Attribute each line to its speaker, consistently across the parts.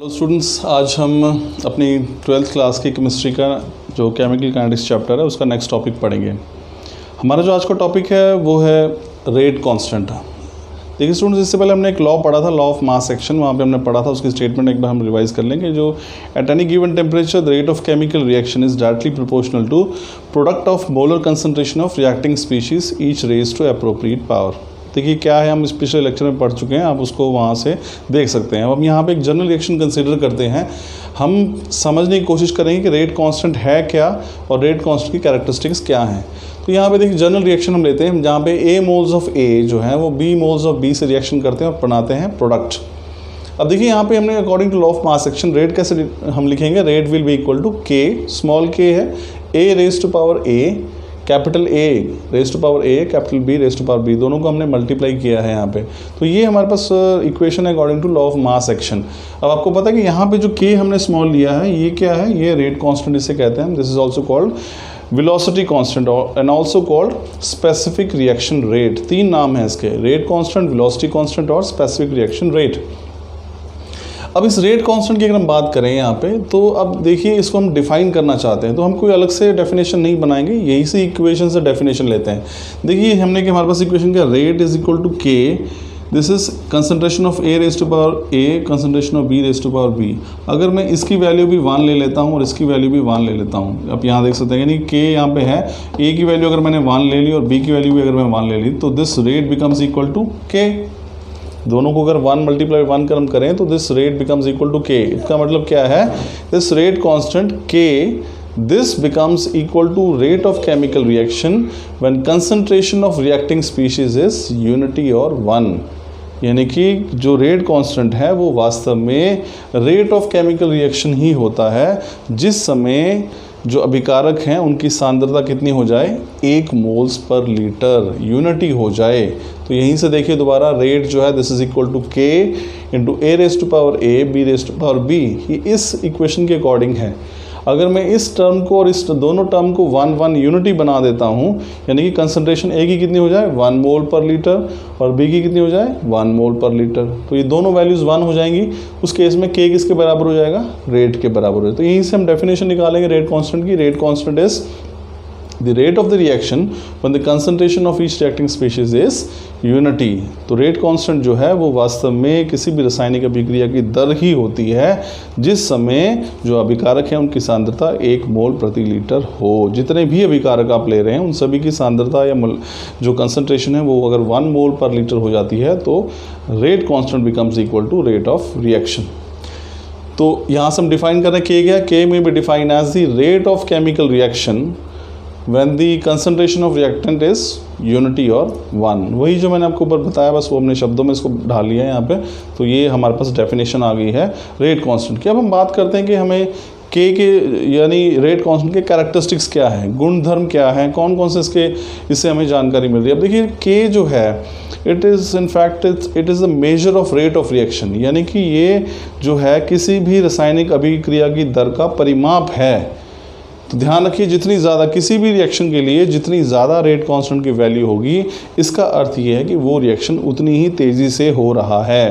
Speaker 1: Hello students, आज हम अपनी 12th क्लास की केमिस्ट्री का जो केमिकल काइनेटिक्स चैप्टर है उसका नेक्स्ट टॉपिक पढ़ेंगे। हमारा जो आज का टॉपिक है वो है रेट कांस्टेंट। देखिए स्टूडेंट्स, इससे पहले हमने एक लॉ पढ़ा था, लॉ ऑफ मास एक्शन। वहाँ पे हमने पढ़ा था, उसकी स्टेटमेंट एक बार हम रिवाइज कर लेंगे। जो at any given temperature the rate of chemical reaction is directly proportional to product of molar concentration of reacting species each raised to appropriate power. देखिए क्या है, हम इस पिछले लेक्चर में पढ़ चुके हैं, आप उसको वहाँ से देख सकते हैं। अब हम यहाँ पे एक जनरल रिएक्शन कंसीडर करते हैं। हम समझने की कोशिश करेंगे कि रेट कांस्टेंट है क्या और रेट कांस्टेंट की कैरेक्टरिस्टिक्स क्या हैं। तो यहाँ पे देखिए जनरल रिएक्शन हम लेते हैं जहाँ पे ए मोल्स ऑफ ए जो है वो बी मोल्स ऑफ बी से रिएक्शन करते हैं और बनाते हैं प्रोडक्ट। अब देखिए यहाँ पे हमने according to law of mass action rate कैसे हम लिखेंगे, rate will be equal to K, small K है A raise to power A, capital A raise to power A, capital B raise to power B, दोनों को हमने multiply किया है यहाँ पे। तो ये हमारे पास इक्वेशन है according to law of mass action. अब आपको पता है कि यहाँ पे जो के हमने स्मॉल लिया है ये क्या है, ये रेट कांस्टेंट इसे कहते हैं। This is also called velocity constant and also called specific reaction rate. तीन नाम है इसके, रेट कांस्टेंट, वेलोसिटी कांस्टेंट और स्पेसिफिक रिएक्शन रेट। अब इस रेट कांस्टेंट की अगर हम बात करें यहाँ पे, तो अब देखिए इसको हम डिफाइन करना चाहते हैं तो हम कोई अलग से डेफिनेशन नहीं बनाएंगे, यही से इक्वेशन से डेफिनेशन लेते हैं। देखिए हमने कि हमारे पास इक्वेशन क्या, rate is equal to k, this is concentration of a raise to power a, concentration of b raise to power b. अगर मैं इसकी वैल्यू भी 1 ले लेता हूँ और इसकी वैल्यू भी 1 ले लेता हूँ, अब यहाँ देख सकते हैं यानी के यहाँ पे है, ए की वैल्यू अगर मैंने 1 ले ली और बी की वैल्यू भी अगर मैं 1 ले ली, तो this rate becomes equal to k. दोनों को अगर 1 मल्टीप्लाई 1 कर हम करें तो this rate becomes equal to k. इसका मतलब क्या है, this rate constant k, this becomes equal to rate of chemical reaction when concentration of reacting species is unity or 1। यानी कि जो रेट कांस्टेंट है वो वास्तव में रेट ऑफ केमिकल रिएक्शन ही होता है जिस समय जो अभिकारक हैं उनकी सांद्रता कितनी हो जाए, 1 मोल्स पर लीटर, यूनिटी हो जाए। तो यहीं से देखिए दोबारा रेट जो है this is equal to k into a raise to power a, b raise to power b. ये इस इक्वेशन के अकॉर्डिंग है। अगर मैं इस टर्म को और इस दोनों टर्म को 1 यूनिटी बना देता हूँ, यानी कि कंसंट्रेशन ए की कितनी हो जाए 1 मोल पर लीटर और बी की कितनी हो जाए 1 मोल पर लीटर, तो ये दोनों वैल्यूज़ 1 हो जाएंगी। उस केस में के किसके बराबर हो जाएगा, रेट के बराबर हो जाएगा। तो यहीं से हम डेफिनेशन निकालेंगे रेट कांस्टेंट की। Rate constant is the rate of the reaction when the concentration of each reacting species is unity। तो रेट कांस्टेंट जो है वो वास्तव में किसी भी रासायनिक अभिक्रिया की दर ही होती है जिस समय जो अभिकारक हैं उनकी सांद्रता 1 मोल प्रति लीटर हो। जितने भी अभिकारक आप ले रहे हैं उन सभी की सांद्रता या जो कंसंट्रेशन है वो अगर 1 मोल पर लीटर हो जाती है तो rate constant becomes equal to rate of reaction. तो यहाँ से हम डिफाइन कर रहे हैं के क्या, के में भी define as the rate of chemical reaction when the concentration of reactant is unity और 1। वही जो मैंने आपको ऊपर बताया बस वो हमने शब्दों में इसको ढाल लिया है यहाँ पे। तो ये हमारे पास डेफिनेशन आ गई है रेट कांस्टेंट की। अब हम बात करते हैं कि हमें के यानी रेट कांस्टेंट के कैरेक्टरिस्टिक्स क्या है, गुणधर्म क्या है, कौन कौन से इससे हमें जानकारी मिल रही है। अब देखिए के जो है it is in fact it is a measure of rate of reaction, यानी कि ये जो है किसी भी रासायनिक अभिक्रिया की दर का परिमाप है। तो ध्यान रखिए जितनी ज़्यादा किसी भी रिएक्शन के लिए जितनी ज़्यादा रेट कांस्टेंट की वैल्यू होगी, इसका अर्थ ये है कि वो रिएक्शन उतनी ही तेज़ी से हो रहा है।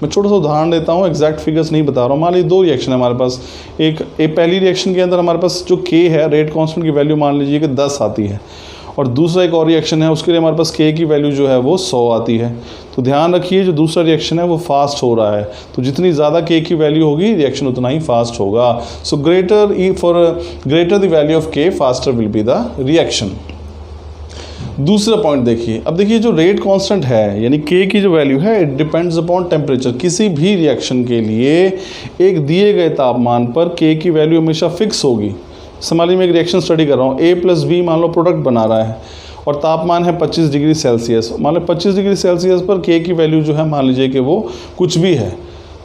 Speaker 1: मैं छोटा सा उदाहरण देता हूँ, एग्जैक्ट फिगर्स नहीं बता रहा हूँ। मान लीजिए 2 रिएक्शन है हमारे पास, एक पहली रिएक्शन के अंदर हमारे पास जो के है रेट कांस्टेंट की वैल्यू मान लीजिए कि 10 आती है, और दूसरा एक और रिएक्शन है उसके लिए हमारे पास के की वैल्यू जो है वो 100 आती है। तो ध्यान रखिए जो दूसरा रिएक्शन है वो फास्ट हो रहा है, तो जितनी ज़्यादा के की वैल्यू होगी रिएक्शन उतना ही फास्ट होगा। So greater the value of K faster will be the reaction. दूसरा पॉइंट देखिए, अब देखिए जो रेट कांस्टेंट है यानी के की जो वैल्यू है इट डिपेंड्स अपॉन टेम्परेचर। किसी भी रिएक्शन के लिए एक दिए गए तापमान पर के की वैल्यू हमेशा फिक्स होगी। मान लीजिए मैं एक रिएक्शन स्टडी कर रहा हूँ, ए प्लस बी मान लो प्रोडक्ट बना रहा है और तापमान है 25 डिग्री सेल्सियस। मान लो 25 डिग्री सेल्सियस पर के की वैल्यू जो है मान लीजिए कि वो कुछ भी है,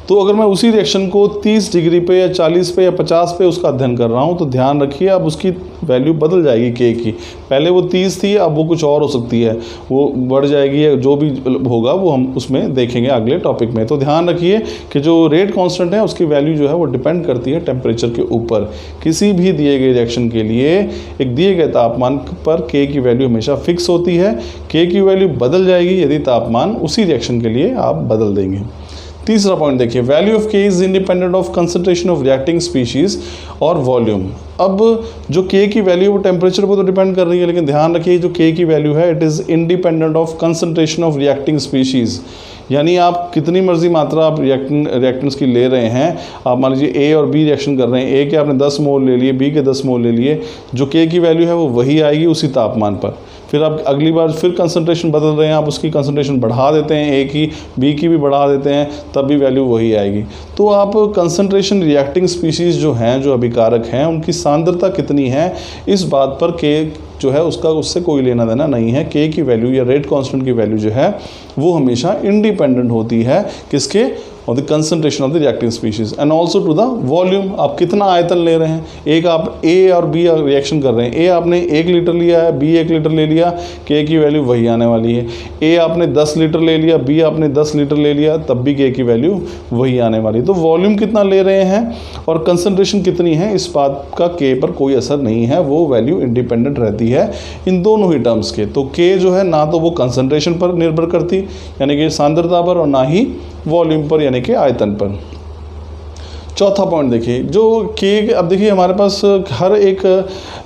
Speaker 1: तो अगर मैं उसी रिएक्शन को 30 डिग्री पे या 40 पे या 50 पे उसका अध्ययन कर रहा हूँ तो ध्यान रखिए अब उसकी वैल्यू बदल जाएगी के की। पहले वो 30 थी, अब वो कुछ और हो सकती है, वो बढ़ जाएगी या जो भी होगा वो हम उसमें देखेंगे अगले टॉपिक में। तो ध्यान रखिए कि जो रेट कांस्टेंट है उसकी वैल्यू जो है वो डिपेंड करती है टेम्परेचर के ऊपर। किसी भी दिए गए रिएक्शन के लिए एक दिए गए तापमान पर के की वैल्यू हमेशा फिक्स होती है। के की वैल्यू बदल जाएगी यदि तापमान उसी रिएक्शन के लिए आप बदल देंगे। तीसरा पॉइंट देखिए, वैल्यू ऑफ के is independent of concentration of reacting species और वॉल्यूम। अब जो के की वैल्यू वो टेम्परेचर पर तो डिपेंड कर रही है, लेकिन ध्यान रखिए जो के की वैल्यू है it is independent of concentration of reacting species. यानी आप कितनी मर्जी मात्रा आप रिएक्टेंट्स की ले रहे हैं, आप मान लीजिए ए और बी रिएक्शन कर रहे हैं, ए के आपने 10 मोल ले लिए, बी के 10 मोल ले लिए, जो के की वैल्यू है वो वही आएगी उसी तापमान पर। फिर आप अगली बार फिर कंसंट्रेशन बदल रहे हैं, आप उसकी कंसंट्रेशन बढ़ा देते हैं, ए की बी की भी बढ़ा देते हैं, तब भी वैल्यू वही आएगी। तो आप कंसंट्रेशन रिएक्टिंग स्पीशीज़ जो हैं, जो अभिकारक हैं, उनकी सांद्रता कितनी है इस बात पर के जो है उसका उससे कोई लेना देना नहीं है। के की वैल्यू या रेट कांस्टेंट की वैल्यू जो है वो हमेशा इंडिपेंडेंट होती है किसके, और the concentration of the reacting species and also to the volume. आप कितना आयतन ले रहे हैं, एक आप ए और बी रिएक्शन कर रहे हैं, ए आपने 1 लीटर लिया है, बी 1 लीटर ले लिया, के की वैल्यू वही आने वाली है। ए आपने 10 लीटर ले लिया, बी आपने 10 लीटर ले लिया, तब भी के की वैल्यू वही आने वाली है। तो वॉल्यूम कितना ले रहे हैं और कंसंट्रेशन कितनी है इस बात का के पर कोई असर नहीं है, वो वैल्यू इंडिपेंडेंट रहती है इन दोनों ही टर्म्स के। तो के जो है ना तो वो कंसंट्रेशन पर निर्भर करती यानी कि सांद्रता पर, और ना ही वॉल्यूम पर यानी कि आयतन पर। चौथा पॉइंट देखिए, जो के, अब देखिए हमारे पास हर एक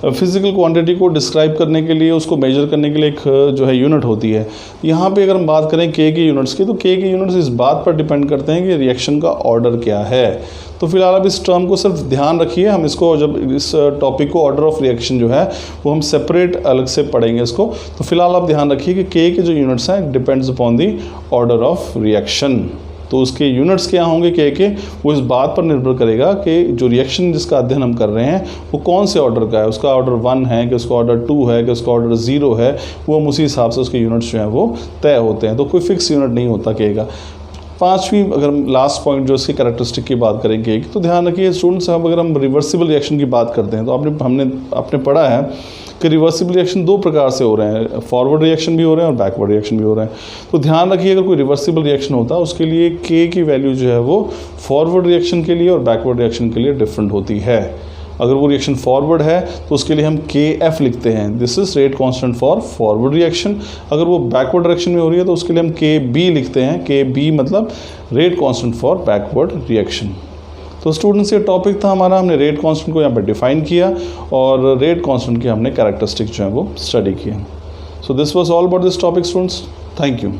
Speaker 1: फिजिकल क्वांटिटी को डिस्क्राइब करने के लिए, उसको मेजर करने के लिए एक जो है यूनिट होती है। यहाँ पे अगर हम बात करें के की यूनिट्स की, तो के की यूनिट्स इस बात पर डिपेंड करते हैं कि रिएक्शन का ऑर्डर क्या है। तो फिलहाल अब इस टर्म को सिर्फ ध्यान रखिए, हम इसको जब इस टॉपिक को ऑर्डर ऑफ रिएक्शन जो है वो हम सेपरेट अलग से पढ़ेंगे इसको। तो फिलहाल आप ध्यान रखिए कि के के जो यूनिट्स हैं depends upon the order of reaction. तो उसके यूनिट्स क्या होंगे के वो इस बात पर निर्भर करेगा कि जो रिएक्शन जिसका अध्ययन हम कर रहे हैं वो कौन से ऑर्डर का है, उसका ऑर्डर 1 है कि उसका ऑर्डर 2 है कि उसका ऑर्डर 0 है, वो हम उसी हिसाब से उसके यूनिट्स जो हैं वो तय होते हैं। तो कोई फिक्स यूनिट नहीं होता के का। पांचवी, अगर हम लास्ट पॉइंट जो इसकी कैरेक्टरिस्टिक की बात करेंगे, तो ध्यान रखिए स्टूडेंट्स, अगर हम रिवर्सिबल रिएक्शन की बात करते हैं तो आपने पढ़ा है कि रिवर्सिबल रिएक्शन 2 प्रकार से हो रहे हैं, फॉरवर्ड रिएक्शन भी हो रहे हैं और बैकवर्ड रिएक्शन भी हो रहे हैं। तो ध्यान रखिए अगर कोई रिवर्सिबल रिएक्शन होता है उसके लिए के की वैल्यू जो है वो फॉरवर्ड रिएक्शन के लिए और बैकवर्ड रिएक्शन के लिए डिफरेंट होती है। अगर वो रिएक्शन फॉरवर्ड है तो उसके लिए हम के एफ लिखते हैं, this is rate constant for forward reaction. अगर वो बैकवर्ड डायरेक्शन में हो रही है तो उसके लिए हम के बी लिखते हैं, के बी मतलब rate constant for backward reaction. तो स्टूडेंट्स ये टॉपिक था हमारा, हमने रेट कांस्टेंट को यहाँ पर डिफाइन किया और रेट कांस्टेंट की हमने कैरेक्टरिस्टिक जो है वो स्टडी किए। So this was all about this topic students, thank you.